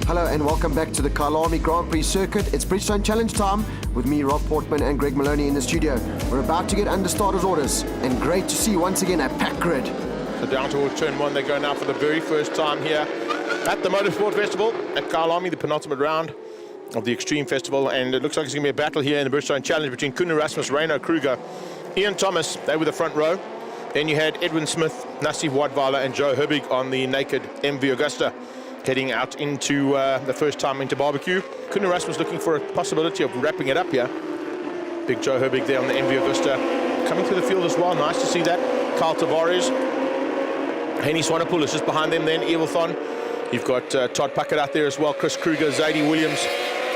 Hello and welcome back to the Kyalami Grand Prix circuit. It's Bridgestone Challenge time with me, Rob Portman and Greg Maloney in the studio. We're about to get under starters orders and great to see once again a packed grid. So down towards turn one, they go now for the very first time here at the Motorsport Festival at Kyalami, the penultimate round of the Extreme Festival. And it looks like it's going to be a battle here in the Bridgestone Challenge between Koen Erasmus, Reino Kruger, Ian Thomas. They were the front row. Then you had Edwin Smith, Nassif Wadweiler and Joe Herbig on the naked MV Augusta, heading out into the first time into barbecue. Koen Erasmus looking for a possibility of wrapping it up here. Big Joe Herbig there on the MV Augusta. Coming through the field as well, nice to see that. Carl Tavares. Henny Swanepoel is just behind them then, Evelthon. You've got Todd Puckett out there as well, Chris Kruger, Zadie Williams,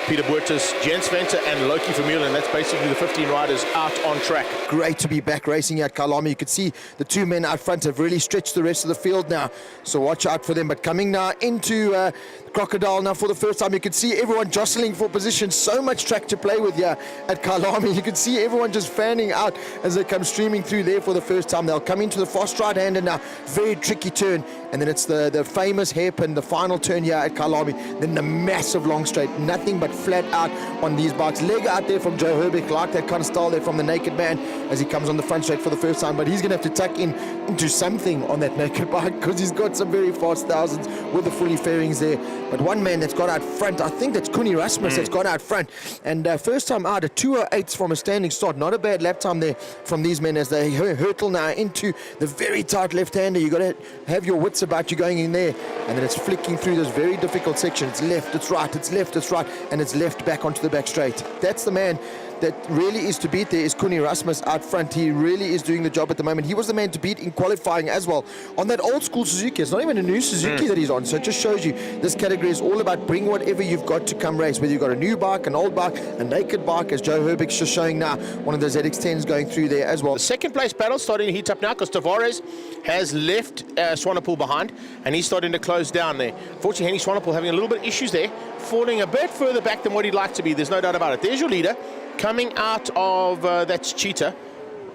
Peter Buertes, Jens Venter and Loki Vermeulen. That's basically the 15 riders out on track. Great to be back racing at Kyalami. You could see the two men out front have really stretched the rest of the field now, so watch out for them. But coming now into Crocodile now for the first time, you can see everyone jostling for position. So much track to play with here at Kyalami. You can see everyone just fanning out as they come streaming through there for the first time. They'll come into the fast right-hander now, very tricky turn, and then it's the famous hairpin, the final turn here at Kyalami, then the massive long straight, nothing but flat out on these bikes. Leg out there from Joe Herbig, like that kind of style there from the naked man as he comes on the front straight for the first time, but he's going to have to tuck into something on that naked bike because he's got some very fast thousands with the fully fairings there. But one man that's got out front, I think that's Koen Erasmus that's got out front, and first time out at 2:08 from a standing start. Not a bad lap time there from these men as they hurtle now into the very tight left-hander. You got to have your wits about you going in there, and then it's flicking through this very difficult section. It's left, it's right, it's left, it's right, and it's left back onto the back straight. That's the man that really is to beat there, is Koen Erasmus out front. He really is doing the job at the moment. He was the man to beat in qualifying as well on that old school Suzuki. It's not even a new Suzuki that he's on, so it just shows you this category is all about bring whatever you've got to come race, whether you've got a new bike, an old bike, a naked bike, as Joe Herbig's just showing now, one of the ZX10s going through there as well. The second place battle starting to heat up now because Tavares has left Swanepoel behind and he's starting to close down there. Fortunately, Henny Swanepoel having a little bit of issues there, falling a bit further back than what he'd like to be. There's no doubt about it. There's your leader coming out of that's Cheetah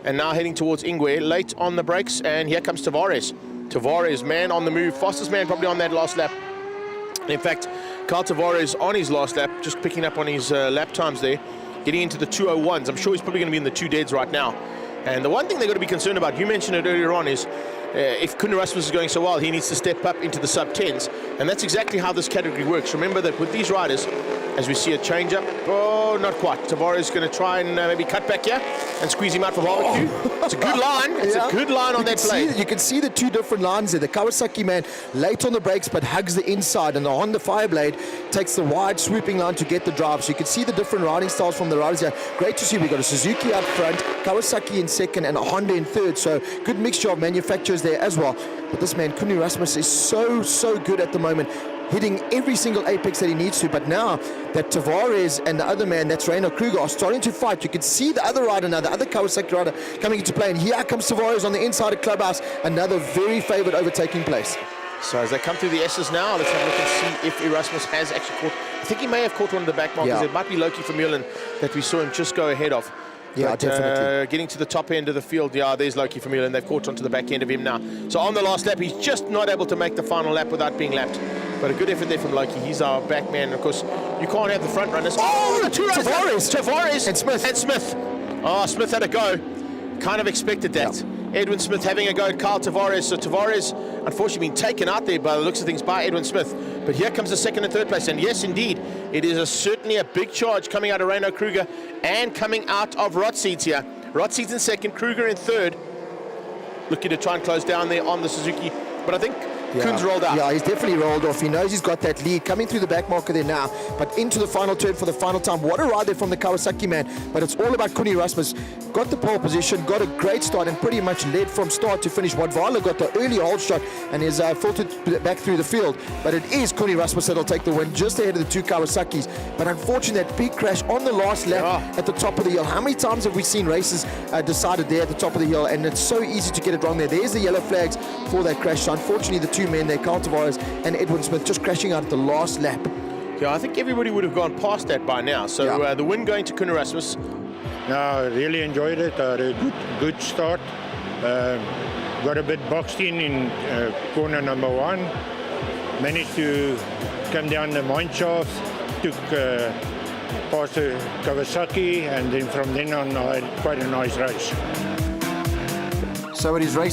and now heading towards Ingwe, late on the brakes, and here comes Tavares. Tavares, man on the move, fastest man probably on that last lap. In fact, Carl Tavares on his last lap, just picking up on his lap times there, getting into the 2:01s. I'm sure he's probably going to be in the 2 deads right now. And the one thing they've got to be concerned about, you mentioned it earlier on, is if Koen Erasmus is going so well, he needs to step up into the sub-10s. And that's exactly how this category works. Remember that with these riders, as we see a change-up, oh, not quite. Tavares is going to try and maybe cut back here and squeeze him out for barbecue. It's a good line. It's a good line on that blade. You can see the two different lines there. The Kawasaki man late on the brakes but hugs the inside, and the Honda Fireblade takes the wide swooping line to get the drive. So you can see the different riding styles from the riders here. Great to see. We've got a Suzuki up front, Kawasaki in second, and a Honda in third. So good mixture of manufacturers there as well. But this man, Koen Erasmus, is so good at the moment, hitting every single apex that he needs to. But now that Tavares and the other man, that's Reino Kruger, are starting to fight. You can see the other rider now, the other Kawasaki rider coming into play. And here comes Tavares on the inside of Clubhouse, another very favoured overtaking place. So as they come through the S's now, let's have a look and see if Erasmus has actually caught. I think he may have caught one of the back markers. It might be Loki Vermeulen that we saw him just go ahead of. Yeah, but, definitely. Getting to the top end of the field, there's Loki Vermeulen. They've caught onto the back end of him now. So on the last lap, he's just not able to make the final lap without being lapped. But a good effort there from Loki. He's our back man. Of course, you can't have the front runners. Oh, the two runners! Tavares and Smith. Oh, Smith had a go. Kind of expected that. Edwin Smith having a go at Carl Tavares. So Tavares, unfortunately, been taken out there by the looks of things by Edwin Smith. But here comes the second and third place. And yes, indeed, it is certainly a big charge coming out of Reino Kruger and coming out of Rotseeds here. Rotseeds in second, Kruger in third. Looking to try and close down there on the Suzuki. But I think Koen's rolled out. Yeah, he's definitely rolled off. He knows he's got that lead coming through the back marker there now, but into the final turn for the final time. What a ride there from the Kawasaki man, but it's all about Koen Erasmus. Got the pole position, got a great start, and pretty much led from start to finish. Wadweiler got the early hold shot and is filtered back through the field, but it is Koen Erasmus that'll take the win, just ahead of the two Kawasaki's. But unfortunately, that big crash on the last lap at the top of the hill. How many times have we seen races decided there at the top of the hill, and it's so easy to get it wrong there. There's the yellow flags for that crash. So unfortunately, the two men there, Carl Tavares and Edwin Smith, just crashing out at the last lap. Yeah, I think everybody would have gone past that by now. So the win going to Koen Erasmus. No, I really enjoyed it. I had a good start. Got a bit boxed in corner number one. managed to come down the mine shaft, took past the Kawasaki, and then from then on I had quite a nice race. So it is race